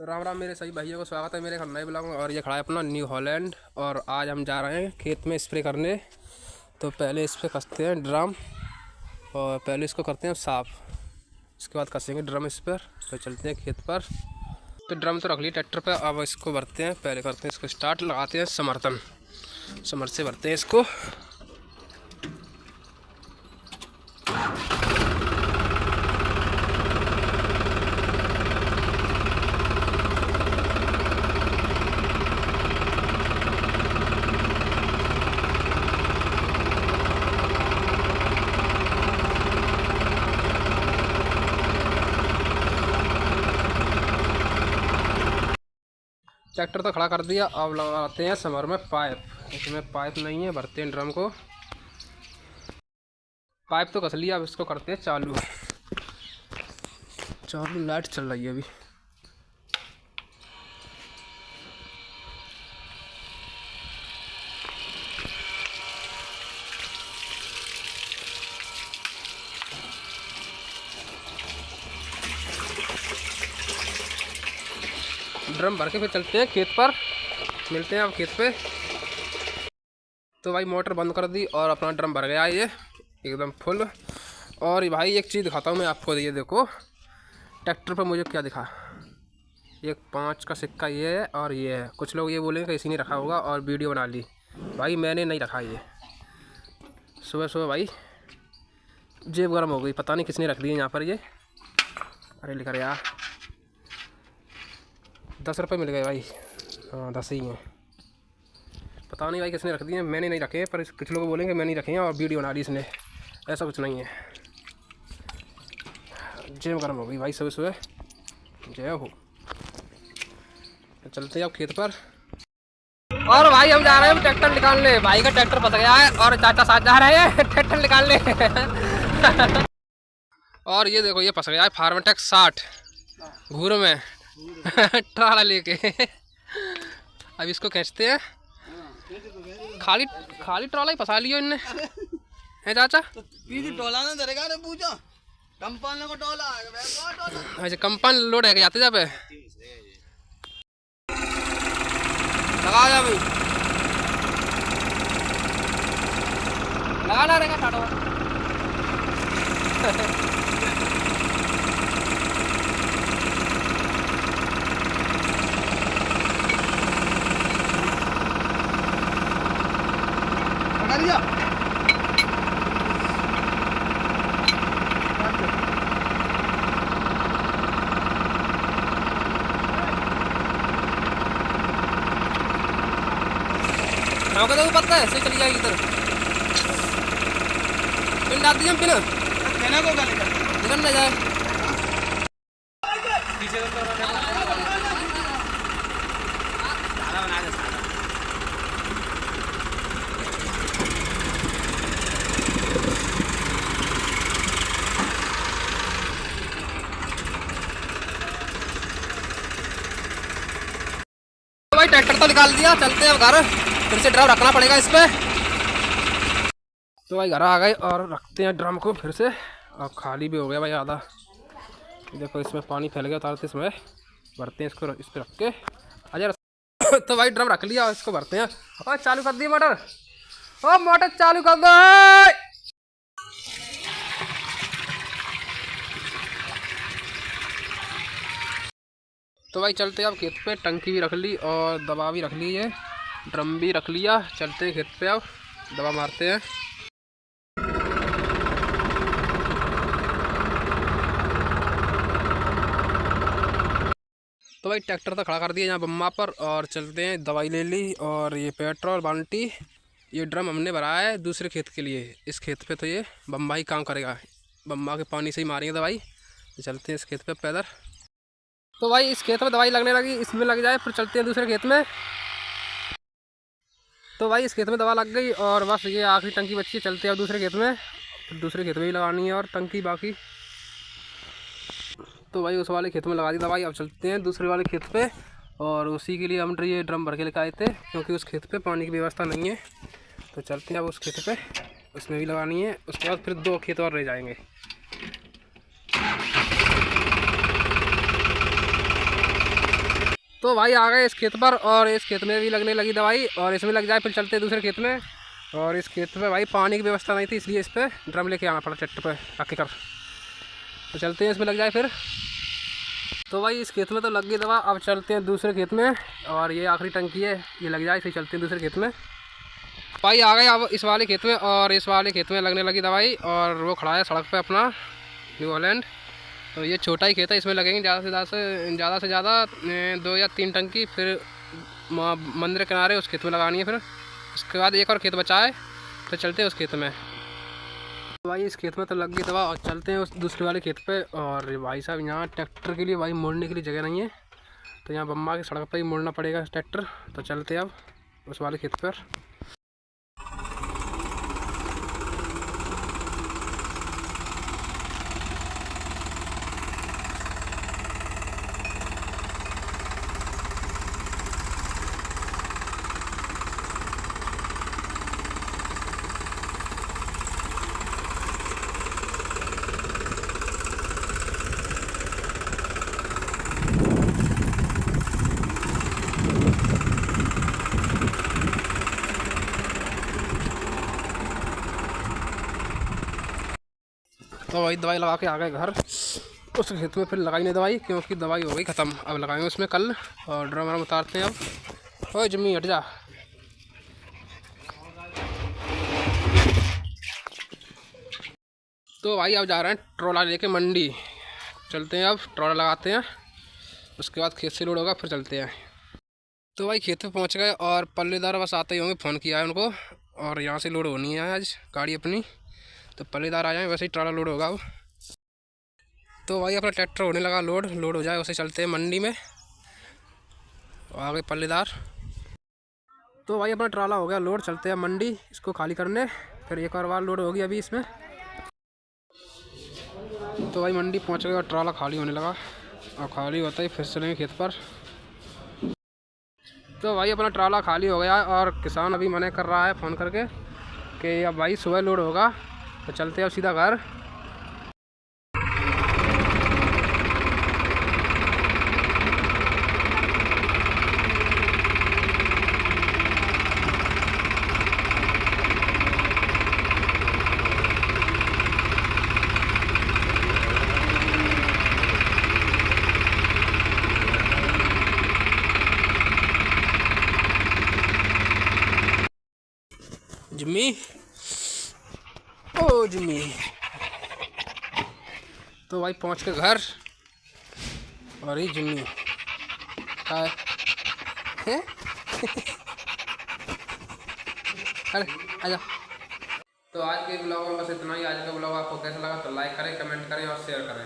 राम राम मेरे सभी भाइयों को स्वागत है मेरे नए ब्लॉग में। और ये खड़ा है अपना न्यू हॉलैंड और आज हम जा रहे हैं खेत में स्प्रे करने। तो पहले इस पर कसते हैं ड्रम और पहले इसको करते हैं साफ़, इसके बाद कसेंगे ड्रम इस पर। तो चलते हैं खेत पर। तो ड्रम तो रख लिए ट्रैक्टर पर, अब इसको भरते हैं। पहले करते हैं इसको स्टार्ट, लगाते हैं समर्थन, समर से भरते हैं इसको। ट्रैक्टर तो खड़ा कर दिया, अब लगाते हैं समर में पाइप। इसमें पाइप नहीं है, भरते हैं ड्रम को। पाइप तो कस लिया, अब इसको करते हैं चालू। लाइट चल रही है अभी। ड्रम भर के फिर चलते हैं खेत पर, मिलते हैं अब खेत पे। तो भाई मोटर बंद कर दी और अपना ड्रम भर गया ये एकदम फुल। और भाई एक चीज़ दिखाता हूँ मैं आपको, ये देखो ट्रैक्टर पर मुझे क्या दिखा, ये 5 का सिक्का ये है और ये है। कुछ लोग ये बोलेंगे कि इसी ने रखा होगा और वीडियो बना ली। भाई मैंने नहीं रखा ये। सुबह सुबह भाई जेब गर्म हो गई, पता नहीं किसने रख दिए यहाँ पर ये। अरे लिखा रहे यार 10 रुपये मिल गए भाई। हाँ 10 ही हैं, पता नहीं भाई किसने रख दिए। मैंने नहीं रखे, पर कुछ लोग बोलेंगे मैंने नहीं रखे हैं और वीडियो बना ली इसने। ऐसा कुछ नहीं है, जेब गर्म हो गई भाई सुबह सुबह। जय हो। चलते हैं अब खेत पर। और भाई हम जा रहे हैं ट्रैक्टर निकालने। भाई का ट्रैक्टर फंस गया है और चाचा साथ जा रहे हैं ट्रैक्टर निकालने और ये देखो ये फंस गया है फार्मटेक 60 घूर में ट्राला लेके अब इसको खींचते हैं। खाली ट्रॉला ही फंसा लियो इनने, है चाचा? टोला ना धरेगा रे पूछो, कंपन को टोला अच्छा कंपन लोड है जाते जा पे लगा जा भाई, लगाना रहेगा छाटो दिया। हाँ तो पता है ऐसे चली जाएगी इधर। पिन डाल दीजिए, पिन कहना को निकल ना जाए। भाई ट्रैक्टर तो निकाल दिया, चलते हैं अब घर। फिर से ड्रम रखना पड़ेगा इस पे। तो भाई घर आ गए और रखते हैं ड्रम को फिर से। और खाली भी हो गया भाई आधा। देखो इसमें पानी फैल गया, उतारते इसमें भरते हैं इसको, इस पे रख के अजय तो भाई ड्रम रख लिया, इसको भरते हैं। और चालू कर दी मोटर, ओ मोटर चालू कर दो। तो भाई चलते हैं अब खेत पे। टंकी भी रख ली और दवा भी रख ली है, ड्रम भी रख लिया। चलते हैं खेत पे, अब दवा मारते हैं। तो भाई ट्रैक्टर तो खड़ा कर दिया यहाँ बम्मा पर और चलते हैं। दवाई ले ली और ये पेट्रोल बाल्टी, ये ड्रम हमने भरा है दूसरे खेत के लिए। इस खेत पे तो ये बम्बा ही काम करेगा, बम्बा के पानी से ही मारेंगे दवाई। तो चलते हैं इस खेत पे पैदल। तो भाई इस खेत में दवाई लगने लगी, इसमें लग जाए फिर चलते हैं दूसरे खेत में। तो भाई इस खेत में दवा लग गई और बस ये आखिरी टंकी बची है। चलते हैं अब दूसरे खेत में, फिर दूसरे खेत में भी लगानी है और टंकी बाकी। तो भाई उस वाले खेत में लगा दी दवाई, अब चलते हैं दूसरे वाले खेत पे। और उसी के लिए हम ये ड्रम भर के लेकर आए थे, क्योंकि उस खेत पे पानी की व्यवस्था नहीं है। तो चलते हैं अब उस खेत पे, उसमें भी लगानी है। उसके बाद फिर 2 खेत और रह जाएंगे। तो भाई आ गए इस खेत पर और इस खेत में भी लगने लगी दवाई और इसमें लग जाए फिर चलते हैं दूसरे खेत में। और इस खेत में भाई पानी की व्यवस्था नहीं थी इसलिए इस पर ड्रम लेके आना पड़ा चट्ट पे आके कर। तो चलते हैं इसमें लग जाए फिर। तो भाई इस खेत में तो लग गई दवा, अब चलते हैं दूसरे खेत में। और ये आखिरी टंकी है, ये लग जाए फिर चलते हैं दूसरे खेत में। भाई आ गए अब इस वाले खेत में और इस वाले खेत में लगने लगी दवाई और वो खड़ा है सड़क पे अपना न्यू हॉलैंड। तो ये छोटा ही खेत है, इसमें लगेंगे ज़्यादा से ज़्यादा 2 या 3 टंकी। फिर मंदिर के किनारे उस खेत में लगानी है, फिर उसके बाद एक और खेत बचा है तो चलते हैं उस खेत में। तो भाई इस खेत में तो लग गई दवा और चलते हैं उस दूसरे वाले खेत पे। और भाई साहब यहाँ ट्रैक्टर के लिए भाई मोड़ने के लिए जगह नहीं है, तो यहाँ बम्मा की सड़क पर ही मोड़ना पड़ेगा ट्रैक्टर। तो चलते हैं अब उस वाले खेत पर। तो भाई दवाई लगा के आ गए घर। उस खेत में फिर लगाई नहीं दवाई क्योंकि दवाई हो गई ख़त्म। अब लगाएंगे उसमें कल और ड्रम वरम उतारते हैं अब। ओए जम्मी हट जा। तो भाई अब जा रहे हैं ट्रॉला लेके मंडी। चलते हैं अब ट्रॉला लगाते हैं, उसके बाद खेत से लोड होगा फिर चलते हैं। तो भाई खेत पे पहुंच गए और पल्लेदार बस आते ही होंगे, फ़ोन किया है उनको और यहाँ से लोड होनी है आज गाड़ी अपनी। तो पल्लेदार आ जाए वैसे ही ट्रॉला लोड होगा अब। तो भाई अपना ट्रैक्टर होने लगा लोड हो जाए वैसे चलते हैं मंडी में। आ गए पल्लेदार। तो भाई अपना ट्राला हो गया लोड, चलते हैं मंडी इसको खाली करने, फिर एक और बार लोड होगी अभी इसमें। तो भाई मंडी पहुंच गए और ट्राला खाली होने लगा और खाली होता ही फिर चलेंगे खेत पर। तो भाई अपना ट्राला खाली हो गया और किसान अभी मना कर रहा है फ़ोन करके कि अब भाई सुबह लोड होगा। तो चलते हैं अब सीधा घर। जिम्मी, ओ जिम्मी। तो भाई पहुंच के घर और ये जिम्मी हाय हैं अरे आजा। तो आज के ब्लॉग में बस इतना ही। आज का ब्लॉग आपको कैसा लगा तो लाइक करें, कमेंट करें और शेयर करें।